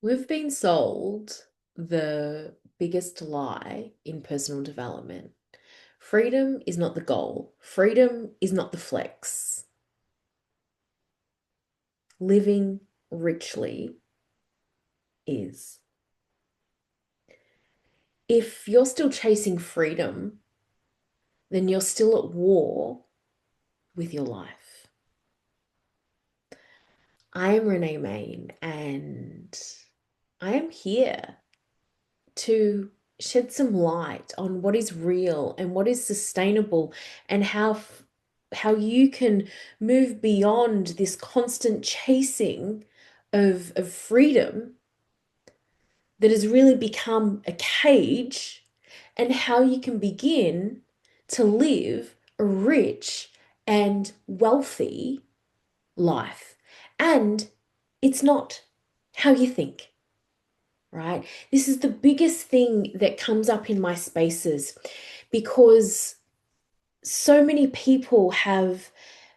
We've been sold the biggest lie in personal development. Freedom is not the goal. Freedom is not the flex. Living richly is. If you're still chasing freedom, then you're still at war with your life. I am Renée Mayne, and I am here to shed some light on what is real and what is sustainable, and how you can move beyond this constant chasing of freedom that has really become a cage, and how you can begin to live a rich and wealthy life. And it's not how you think, right? This is the biggest thing that comes up in my spaces, because so many people have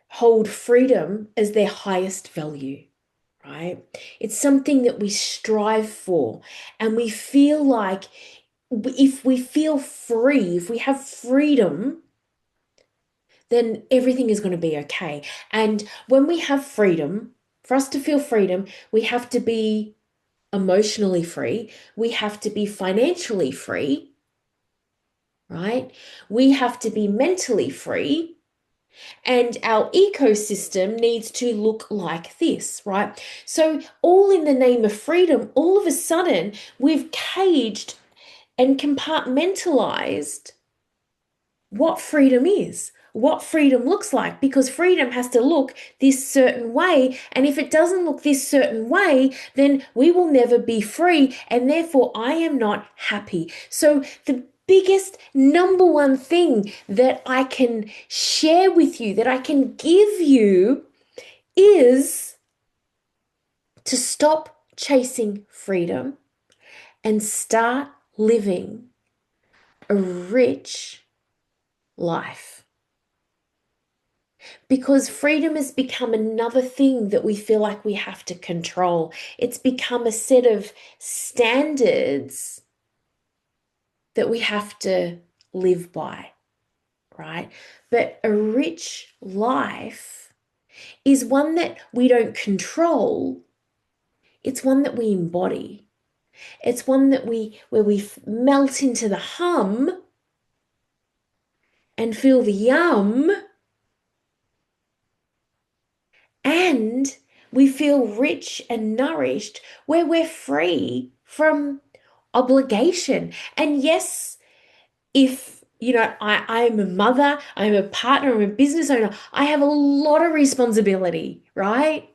hold freedom as their highest value, right? It's something that we strive for, and we feel like if we feel free, if we have freedom, then everything is going to be okay. And when we have freedom, for us to feel freedom, we have to be emotionally free, we have to be financially free, right? We have to be mentally free, and our ecosystem needs to look like this, right? So, all in the name of freedom, all of a sudden, we've caged and compartmentalized what freedom is, what freedom looks like, because freedom has to look this certain way. And if it doesn't look this certain way, then we will never be free. And therefore, I am not happy. So, the biggest number one thing that I can share with you, that I can give you, is to stop chasing freedom and start living a rich life. Because freedom has become another thing that we feel like we have to control. It's become a set of standards that we have to live by, right? But a rich life is one that we don't control. It's one that we embody. It's one that where we melt into the hum and feel the yum, and we feel rich and nourished, where we're free from obligation. And yes, if I'm a mother, I'm a partner, I'm a business owner, I have a lot of responsibility, right?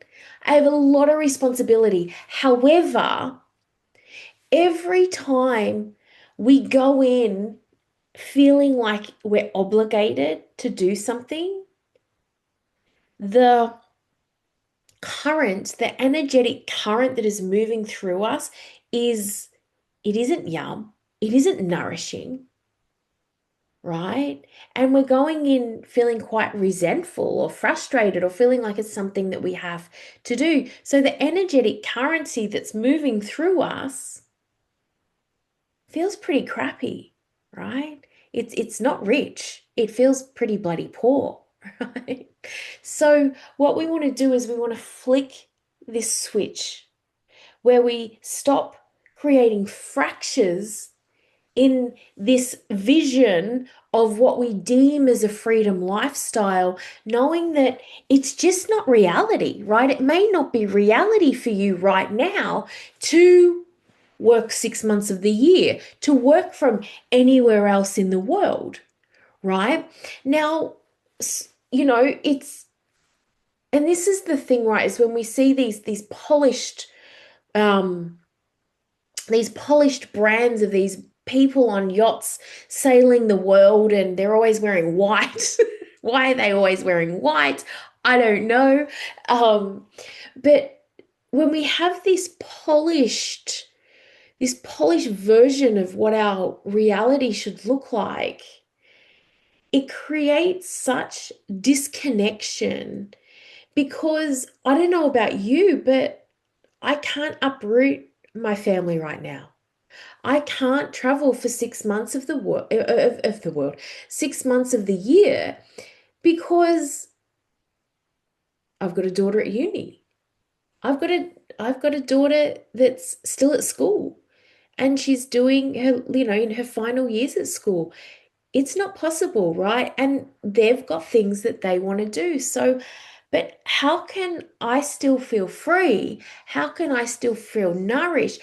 I have a lot of responsibility. However, every time we go in feeling like we're obligated to do something, the current, the energetic current that is moving through us it isn't yum, it isn't nourishing, right? And we're going in feeling quite resentful or frustrated, or feeling like it's something that we have to do. So the energetic currency that's moving through us feels pretty crappy, right? It's not rich. It feels pretty bloody poor, right? So what we want to do is we want to flick this switch where we stop creating fractures in this vision of what we deem as a freedom lifestyle, knowing that it's just not reality, right? It may not be reality for you right now to work 6 months of the year, to work from anywhere else in the world, right? Now, it's, and this is the thing, right, is when we see um these polished brands of these people on yachts sailing the world, and they're always wearing white. Why are they always wearing white? I don't know. But when we have this polished version of what our reality should look like, it creates such disconnection, because I don't know about you, but I can't uproot my family right now. I can't travel for 6 months of the world, 6 months of the year because I've got a daughter at uni. I've got a I've got a daughter that's still at school and she's doing her, in her final years at school. It's not possible, right? And they've got things that they want to do. So, but how can I still feel free? How can I still feel nourished?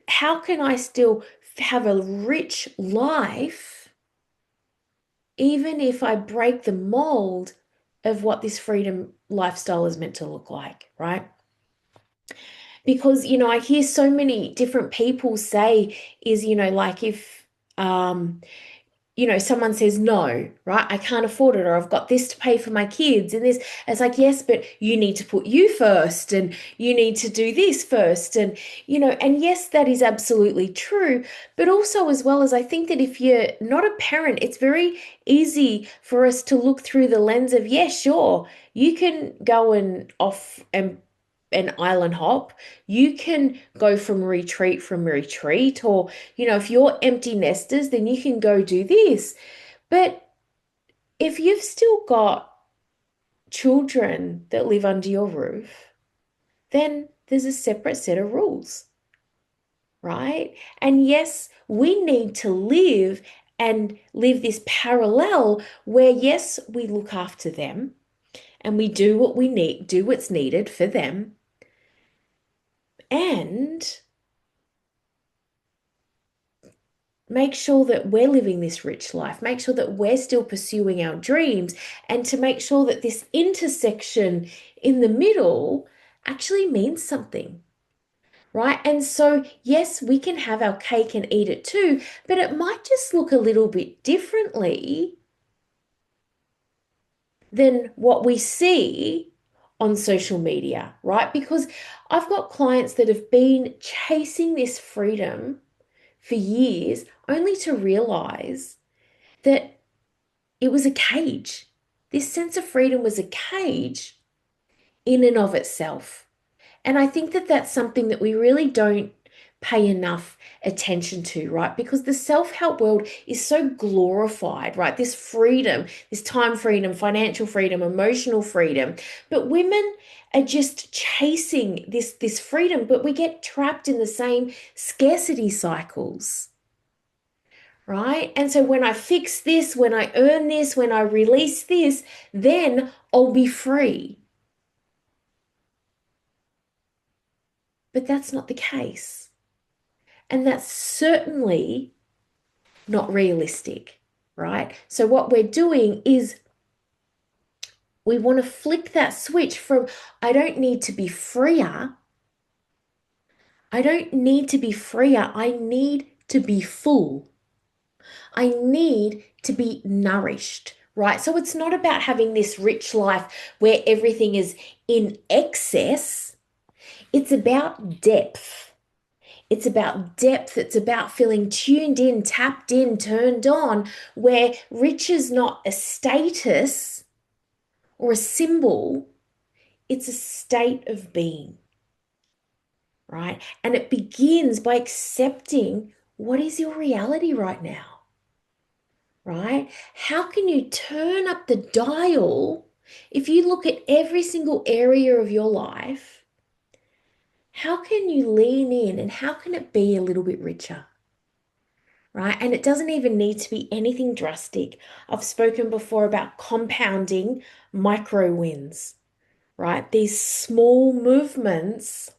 How can I still have a rich life, even if I break the mold of what this freedom lifestyle is meant to look like, right? Because, I hear so many different people say is, like if, someone says no, right? I can't afford it, or I've got this to pay for my kids and this. It's like, yes, but you need to put you first and you need to do this first. And yes, that is absolutely true. But also, as well as I think that if you're not a parent, it's very easy for us to look through the lens of, yeah, sure, you can go and off and an island hop. You can go from retreat, or, if you're empty nesters, then you can go do this. But if you've still got children that live under your roof, then there's a separate set of rules, right? And yes, we need to live this parallel where, yes, we look after them and we do what we need, do what's needed for them. And make sure that we're living this rich life, make sure that we're still pursuing our dreams, and to make sure that this intersection in the middle actually means something, right? And so, yes, we can have our cake and eat it too, but it might just look a little bit differently than what we see on social media, right? Because I've got clients that have been chasing this freedom for years, only to realize that it was a cage. This sense of freedom was a cage in and of itself. And I think that that's something that we really don't pay enough attention to, right? Because the self-help world is so glorified, right? This freedom, this time freedom, financial freedom, emotional freedom. But women are just chasing this freedom, but we get trapped in the same scarcity cycles, right? And so when I fix this, when I earn this, when I release this, then I'll be free. But that's not the case. And that's certainly not realistic, right? So what we're doing is we want to flick that switch from I don't need to be freer. I don't need to be freer. I need to be full. I need to be nourished, right? So it's not about having this rich life where everything is in excess. It's about depth. It's about depth. It's about feeling tuned in, tapped in, turned on, where rich is not a status or a symbol, it's a state of being, right? And it begins by accepting what is your reality right now, right? How can you turn up the dial if you look at every single area of your life? How can you lean in and how can it be a little bit richer? Right? And it doesn't even need to be anything drastic. I've spoken before about compounding micro wins, right? These small movements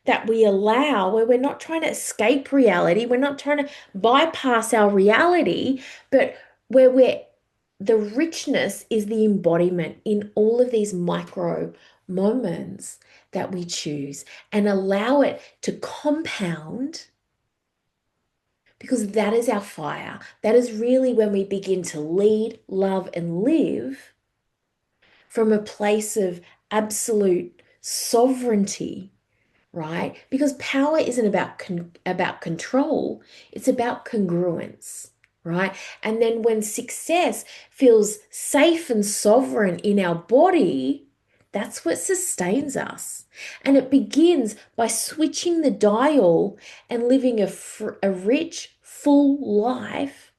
that we allow where we're not trying to escape reality, we're not trying to bypass our reality, but where the richness is the embodiment in all of these micro moments that we choose and allow it to compound, because that is our fire. That is really when we begin to lead, love, and live from a place of absolute sovereignty, right? Because power isn't about control, it's about congruence, right? And then when success feels safe and sovereign in our body, That's what sustains us. And it begins by switching the dial and living a rich, full life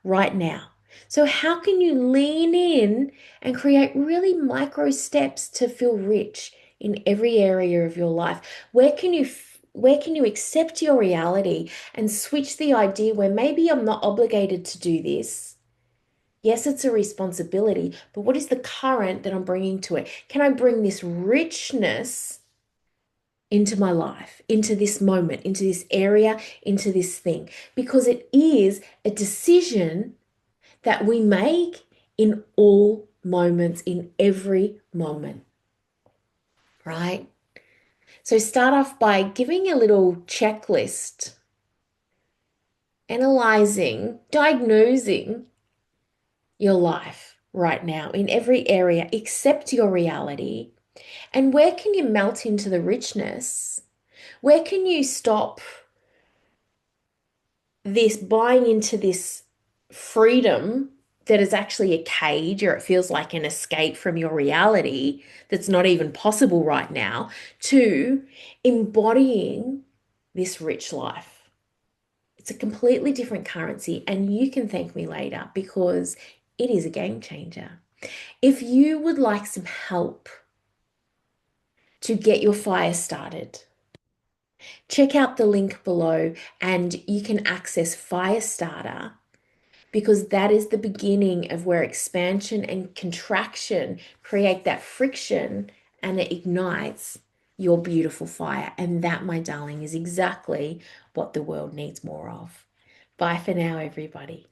right now. So, how can you lean in and create really micro steps to feel rich in every area of your life? Where can you accept your reality and switch the idea where maybe I'm not obligated to do this? Yes, it's a responsibility, but what is the current that I'm bringing to it? Can I bring this richness into my life, into this moment, into this area, into this thing? Because it is a decision that we make in all moments, in every moment, right? So start off by giving a little checklist, analyzing, diagnosing your life right now in every area, accept your reality. And where can you melt into the richness? Where can you stop this buying into this freedom that is actually a cage, or it feels like an escape from your reality that's not even possible right now, to embodying this rich life? It's a completely different currency, and you can thank me later because it is a game changer. If you would like some help to get your fire started, check out the link below and you can access Firestarter, because that is the beginning of where expansion and contraction create that friction and it ignites your beautiful fire. And that, my darling, is exactly what the world needs more of. Bye for now, everybody.